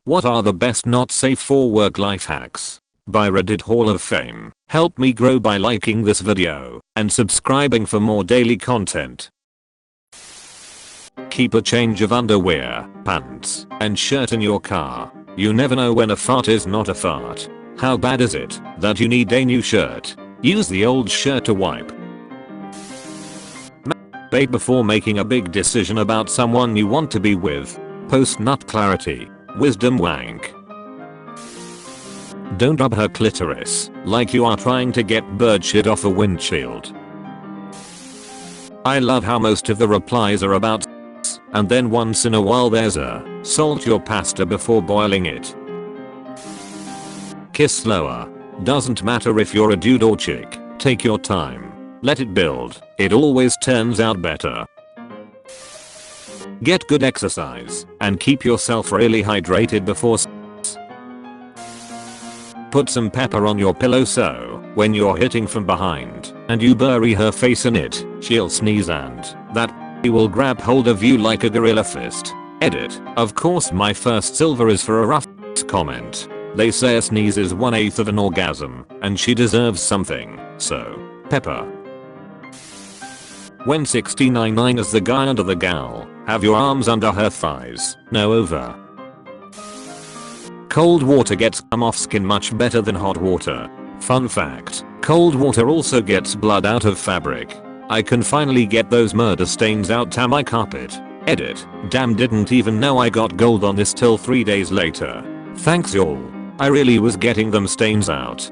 What are the best not safe for work life hacks? By Reddit Hall of Fame. Help me grow by liking this video and subscribing for more daily content. Keep a change of underwear, pants, and shirt in your car. You never know when a fart is not a fart. How bad is it that you need a new shirt? Use the old shirt to wipe. Masturbate before making a big decision about someone you want to be with. Post nut clarity. Wisdom wank. Don't rub her clitoris like you are trying to get bird shit off a windshield. I love how most of the replies are about sex, and then once in a while there's a salt your pasta before boiling it. Kiss slower. Doesn't matter if you're a dude or chick, take your time. Let it build, it always turns out better. Get good exercise and keep yourself really hydrated before sex. Put some pepper on your pillow so when you're hitting from behind and you bury her face in it, she'll sneeze and that will grab hold of you like a gorilla fist. Edit. Of course my first silver is for a rough comment. They say a sneeze is 1/8 of an orgasm and she deserves something, so pepper. When 69 is the guy under the gal, have your arms under her thighs, no over. Cold water gets cum off skin much better than hot water. Fun fact, cold water also gets blood out of fabric. I can finally get those murder stains out to my carpet. Edit. Damn, didn't even know I got gold on this till 3 days later. Thanks y'all. I really was getting them stains out.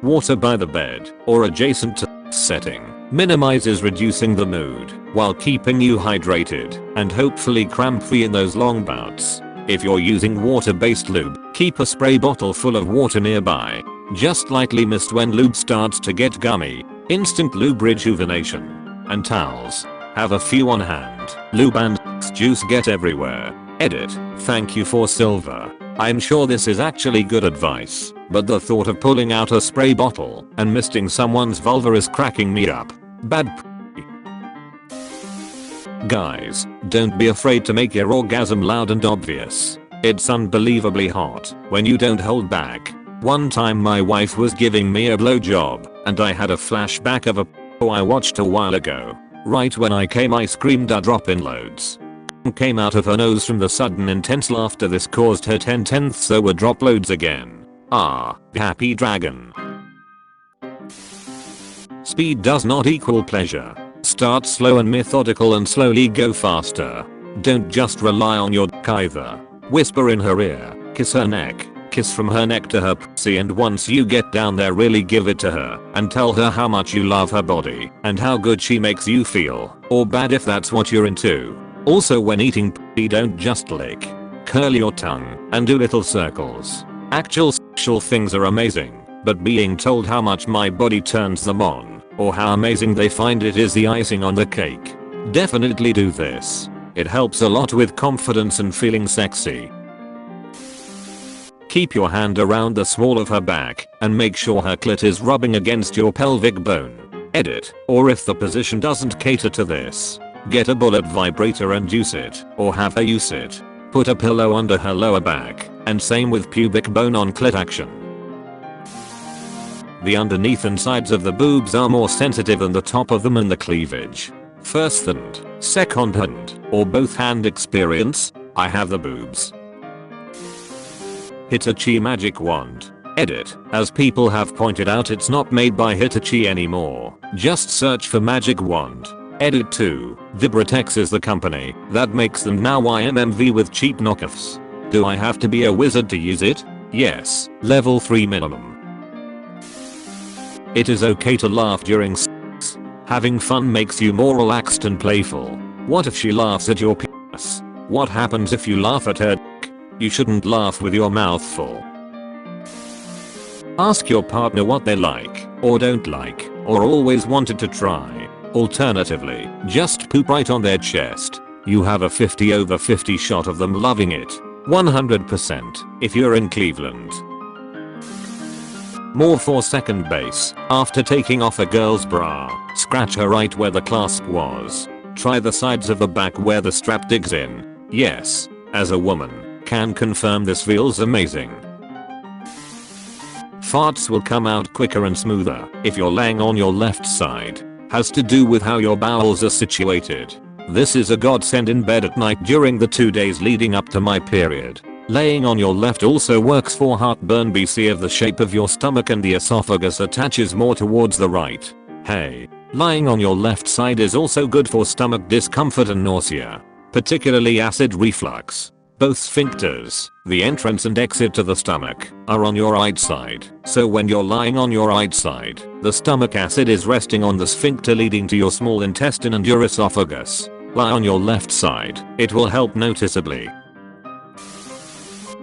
Water by the bed or adjacent to setting minimizes reducing the mood while keeping you hydrated and hopefully cramp free in those long bouts. If you're using water-based lube, keep a spray bottle full of water nearby. Just lightly mist when lube starts to get gummy. Instant lube rejuvenation. And towels. Have a few on hand. Lube and juice get everywhere. Edit. Thank you for silver. I'm sure this is actually good advice, but the thought of pulling out a spray bottle and misting someone's vulva is cracking me up. Bad Guys, don't be afraid to make your orgasm loud and obvious. It's unbelievably hot when you don't hold back. One time my wife was giving me a blowjob and I had a flashback of a I watched a while ago. Right when I came I screamed a drop in loads. Came out of her nose from the sudden intense laughter. This caused her 10/10ths over drop loads again. Ah, happy dragon. Speed does not equal pleasure. Start slow and methodical and slowly go faster. Don't just rely on your dick either. Whisper in her ear, kiss her neck, kiss from her neck to her pussy, and once you get down there really give it to her and tell her how much you love her body and how good she makes you feel, or bad if that's what you're into. Also when eating pussy don't just lick. Curl your tongue and do little circles. Actual sexual things are amazing, but being told how much my body turns them on or how amazing they find it is the icing on the cake. Definitely do this. It helps a lot with confidence and feeling sexy. Keep your hand around the small of her back and make sure her clit is rubbing against your pelvic bone. Edit. Or if the position doesn't cater to this, get a bullet vibrator and use it, or have her use it. Put a pillow under her lower back, and same with pubic bone on clit action. The underneath and sides of the boobs are more sensitive than the top of them and the cleavage. First and second hand, or both hand experience, I have the boobs. Hitachi magic wand. Edit. As people have pointed out, it's not made by Hitachi anymore. Just search for magic wand. Edit 2. Vibratex is the company that makes them now. YMMV with cheap knockoffs. Do I have to be a wizard to use it? Yes. Level 3 minimum. It is okay to laugh during sex. Having fun makes you more relaxed and playful. What if she laughs at your penis? What happens if you laugh at her dick? You shouldn't laugh with your mouth full. Ask your partner what they like, or don't like, or always wanted to try. Alternatively, just poop right on their chest. You have a 50/50 shot of them loving it. 100% if you're in Cleveland. More for second base. After taking off a girl's bra, scratch her right where the clasp was. Try the sides of the back where the strap digs in. Yes, as a woman, can confirm this feels amazing. Farts will come out quicker and smoother if you're laying on your left side. Has to do with how your bowels are situated. This is a godsend in bed at night during the 2 days leading up to my period. Laying on your left also works for heartburn BC if the shape of your stomach and the esophagus attaches more towards the right. Hey, lying on your left side is also good for stomach discomfort and nausea, particularly acid reflux. Both sphincters, the entrance and exit to the stomach, are on your right side. So when you're lying on your right side, the stomach acid is resting on the sphincter leading to your small intestine and your esophagus. Lie on your left side, it will help noticeably.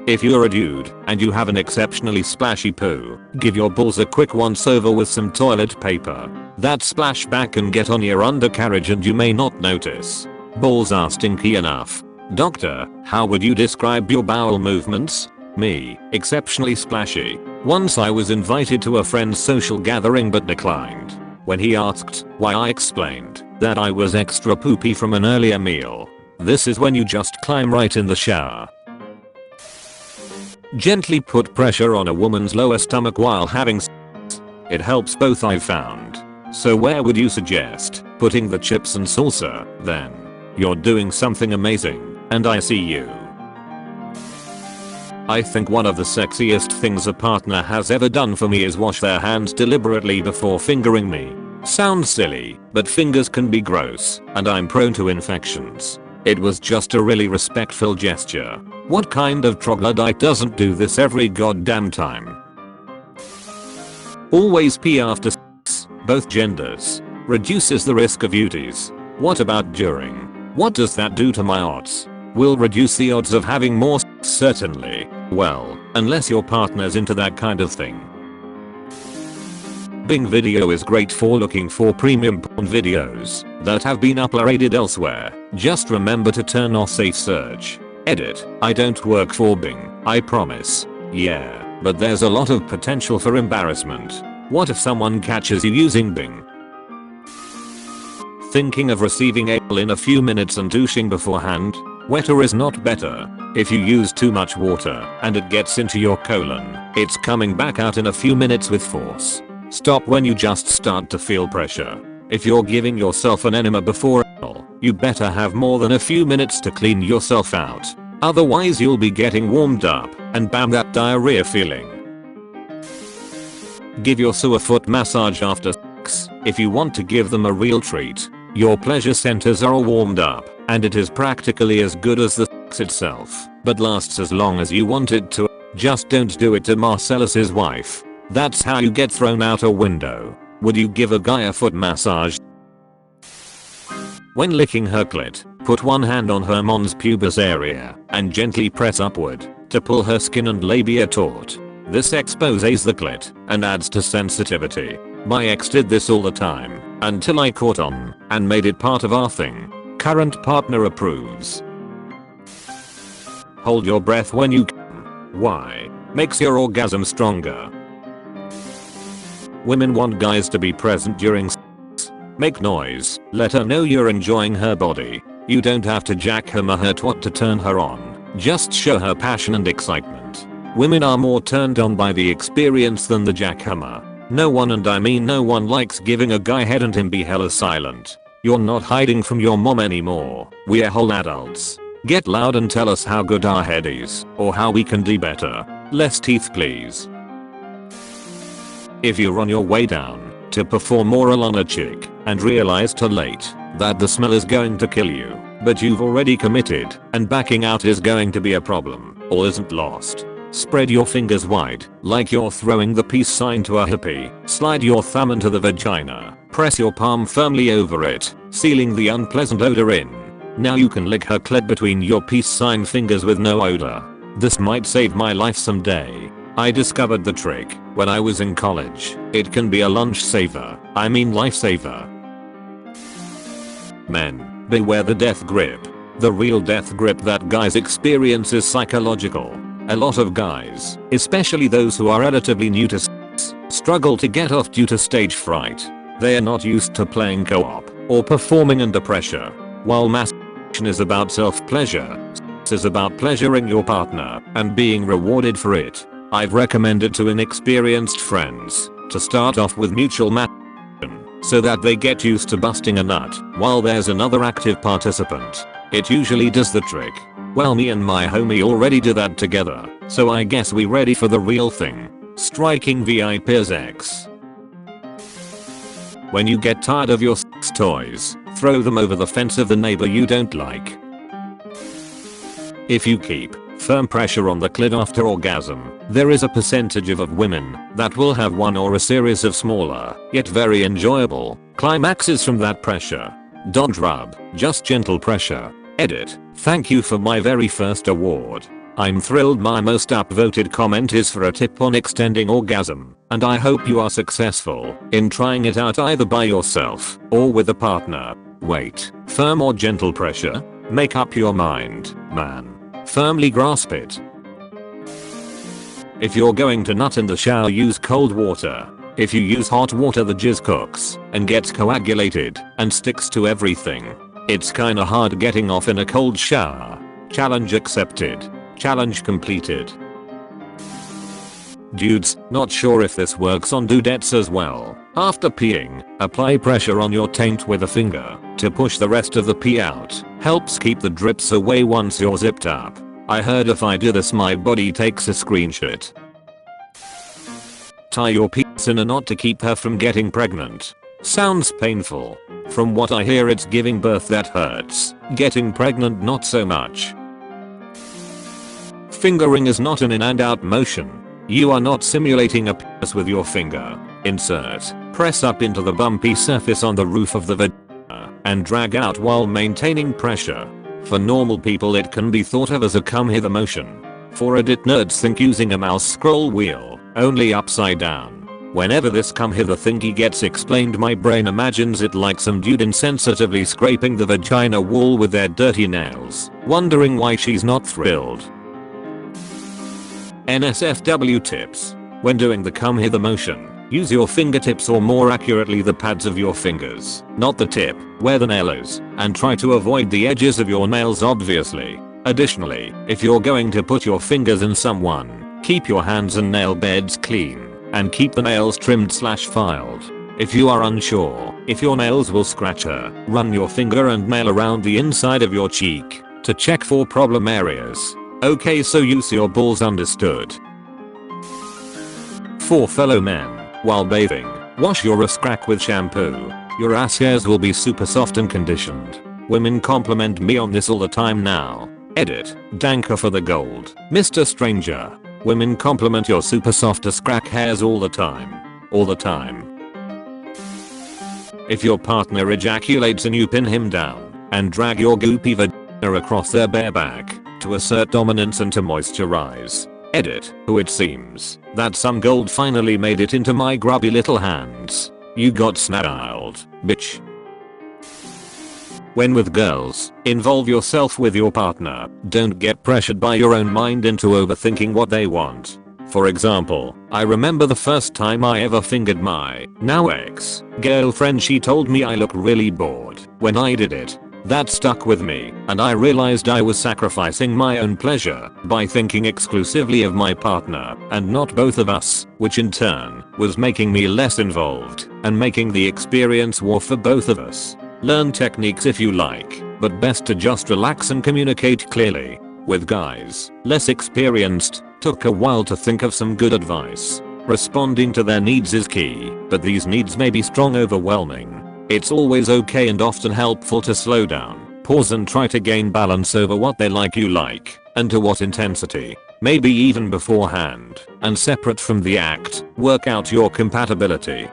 If you're a dude and you have an exceptionally splashy poo, give your balls a quick once over with some toilet paper. That splashback can get on your undercarriage and you may not notice. Balls are stinky enough. Doctor, how would you describe your bowel movements? Me, exceptionally splashy. Once I was invited to a friend's social gathering but declined. When he asked why, I explained that I was extra poopy from an earlier meal. This is when you just climb right in the shower. Gently put pressure on a woman's lower stomach while having sex. It helps both, I've found. So where would you suggest putting the chips and salsa then? You're doing something amazing, and I see you. I think one of the sexiest things a partner has ever done for me is wash their hands deliberately before fingering me. Sounds silly, but fingers can be gross, and I'm prone to infections. It was just a really respectful gesture. What kind of troglodyte doesn't do this every goddamn time? Always pee after sex, both genders. Reduces the risk of UTIs. What about during? What does that do to my odds? Will reduce the odds of having more sex, certainly. Well, unless your partner's into that kind of thing. Bing Video is great for looking for premium porn videos that have been uploaded elsewhere. Just remember to turn off safe search. Edit. I don't work for Bing, I promise. Yeah, but there's a lot of potential for embarrassment. What if someone catches you using Bing? Thinking of receiving anal in a few minutes and douching beforehand? Wetter is not better. If you use too much water and it gets into your colon, it's coming back out in a few minutes with force. Stop when you just start to feel pressure. If you're giving yourself an enema before anal, you better have more than a few minutes to clean yourself out. Otherwise you'll be getting warmed up and bam, that diarrhea feeling. Give your sewer foot massage after sex if you want to give them a real treat. Your pleasure centers are all warmed up and it is practically as good as the sex itself, but lasts as long as you want it to. Just don't do it to Marcellus's wife. That's how you get thrown out a window. Would you give a guy a foot massage? When licking her clit, put one hand on her mons pubis area and gently press upward to pull her skin and labia taut. This exposes the clit and adds to sensitivity. My ex did this all the time until I caught on and made it part of our thing. Current partner approves. Hold your breath when you come. Why? Makes your orgasm stronger. Women want guys to be present during sex. Make noise. Let her know you're enjoying her body. You don't have to jackhammer her twat to turn her on. Just show her passion and excitement. Women are more turned on by the experience than the jackhammer. No one, and I mean no one, likes giving a guy head and him be hella silent. You're not hiding from your mom anymore. We're whole adults. Get loud and tell us how good our head is or how we can do better. Less teeth please. If you're on your way down to perform oral on a chick and realize too late that the smell is going to kill you, but you've already committed and backing out is going to be a problem, all isn't lost. Spread your fingers wide like you're throwing the peace sign to a hippie. Slide your thumb into the vagina. Press your palm firmly over it, sealing the unpleasant odor in. Now you can lick her clit between your peace sign fingers with no odor. This might save my life someday. I discovered the trick when I was in college. It can be a lunch saver. I mean lifesaver. Men, beware the death grip. The real death grip that guys experience is psychological. A lot of guys, especially those who are relatively new to sex, struggle to get off due to stage fright. They are not used to playing co-op or performing under pressure. While masturbation is about self-pleasure, sex is about pleasuring your partner and being rewarded for it. I've recommended to inexperienced friends to start off with mutual masturbation so that they get used to busting a nut while there's another active participant. It usually does the trick. Well, me and my homie already do that together, so I guess we ready for the real thing. Striking VIP's ex. When you get tired of your sex toys, throw them over the fence of the neighbor you don't like. If you keep firm pressure on the clit after orgasm, there is a percentage of women that will have one or a series of smaller, yet very enjoyable, climaxes from that pressure. Don't rub, just gentle pressure. Edit. Thank you for my very first award. I'm thrilled my most upvoted comment is for a tip on extending orgasm, and I hope you are successful in trying it out either by yourself or with a partner. Wait, firm or gentle pressure? Make up your mind, man. Firmly grasp it. If you're going to nut in the shower, use cold water. If you use hot water, the jizz cooks and gets coagulated and sticks to everything. It's kinda hard getting off in a cold shower. Challenge accepted. Challenge completed. Dudes, not sure if this works on dudettes as well. After peeing, apply pressure on your taint with a finger to push the rest of the pee out. Helps keep the drips away once you're zipped up. I heard if I do this my body takes a screenshot. Tie your penis in a knot to keep her from getting pregnant. Sounds painful. From what I hear, it's giving birth that hurts. Getting pregnant not so much. Fingering is not an in and out motion. You are not simulating a penis with your finger. Insert. Press up into the bumpy surface on the roof of the vagina and drag out while maintaining pressure. For normal people it can be thought of as a come hither motion. For Reddit nerds, think using a mouse scroll wheel, only upside down. Whenever this come hither thingy gets explained, my brain imagines it like some dude insensitively scraping the vagina wall with their dirty nails, wondering why she's not thrilled. NSFW tips. When doing the come hither motion, use your fingertips, or more accurately the pads of your fingers, not the tip, where the nail is, and try to avoid the edges of your nails obviously. Additionally, if you're going to put your fingers in someone, keep your hands and nail beds clean, and keep the nails trimmed/filed. If you are unsure if your nails will scratch her, run your finger and nail around the inside of your cheek to check for problem areas. Okay, so use your balls, understood. For fellow men, while bathing, wash your ass crack with shampoo. Your ass hairs will be super soft and conditioned. Women compliment me on this all the time now. Edit. Danker for the gold. Mr. Stranger. Women compliment your super soft ass crack hairs all the time. All the time. If your partner ejaculates and you pin him down and drag your goopy vagina across their bare back to assert dominance and to moisturize. Edit. Who it seems that some gold finally made it into my grubby little hands. You got snarled, bitch. When with girls, involve yourself with your partner. Don't get pressured by your own mind into overthinking what they want. For example, I remember the first time I ever fingered my now ex girlfriend. She told me I look really bored when I did it. That stuck with me, and I realized I was sacrificing my own pleasure by thinking exclusively of my partner and not both of us, which in turn was making me less involved and making the experience war for both of us. Learn techniques if you like, but best to just relax and communicate clearly. With guys less experienced, took a while to think of some good advice. Responding to their needs is key, but these needs may be strong, overwhelming. It's always okay and often helpful to slow down, pause and try to gain balance over what they like, you like, and to what intensity. Maybe even beforehand, and separate from the act, work out your compatibility.